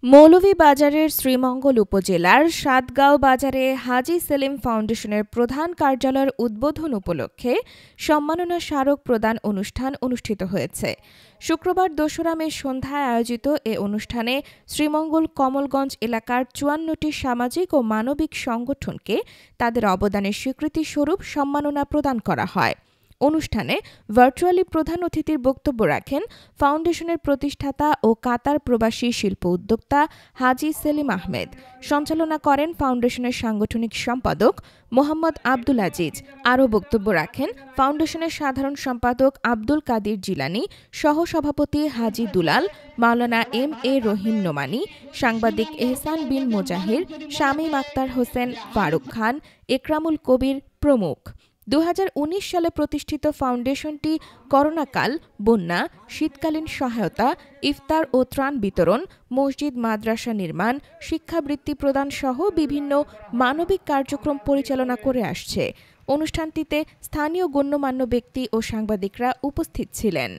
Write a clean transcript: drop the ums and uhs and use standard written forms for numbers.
মৌলভীবাজারের শ্রীমঙ্গল উপজেলার সাতগাঁও বাজারে হাজী সেলিম ফাউন্ডেশনের প্রধান কার্যালয়ের উদ্বোধন উপলক্ষে সম্মাননা স্মারক প্রদান অনুষ্ঠান অনুষ্ঠিত হয়েছে। শুক্রবার ২রা মে সন্ধ্যায় আয়োজিত এ অনুষ্ঠানে শ্রীমঙ্গল কমলগঞ্জ এলাকার ৫৪টি সামাজিক ও মানবিক সংগঠনকে তাদের অবদানের স্বীকৃতিস্বরূপ সম্মাননা প্রদান করা হয়। অনুষ্ঠানে ভার্চুয়ালি প্রধান অতিথির বক্তব্য রাখেন ফাউন্ডেশনের প্রতিষ্ঠাতা ও কাতার প্রবাসী শিল্প উদ্যোক্তা হাজী সেলিম আহমেদ। সঞ্চালনা করেন ফাউন্ডেশনের সাংগঠনিক সম্পাদক মোহাম্মদ আব্দুল আজিজ। আরও বক্তব্য রাখেন ফাউন্ডেশনের সাধারণ সম্পাদক আব্দুল কাদির জিলানী, সহসভাপতি হাজী দুলাল, মাওলানা এম.এ. রহিম নোমানী, সাংবাদিক এহসান বিন মোজাহির, শামীম আক্তার হোসেন, ফারুক খান, একরামুল কবির প্রমুখ। ২০১৯ সালে প্রতিষ্ঠিত ফাউন্ডেশনটি করোনাকাল, বন্যা, শীতকালীন সহায়তা, ইফতার ও ত্রাণ বিতরণ, মসজিদ মাদ্রাসা নির্মাণ, শিক্ষাবৃত্তি প্রদান সহ বিভিন্ন মানবিক কার্যক্রম পরিচালনা করে আসছে। অনুষ্ঠানটিতে স্থানীয় গণ্যমান্য ব্যক্তি ও সাংবাদিকরা উপস্থিত ছিলেন।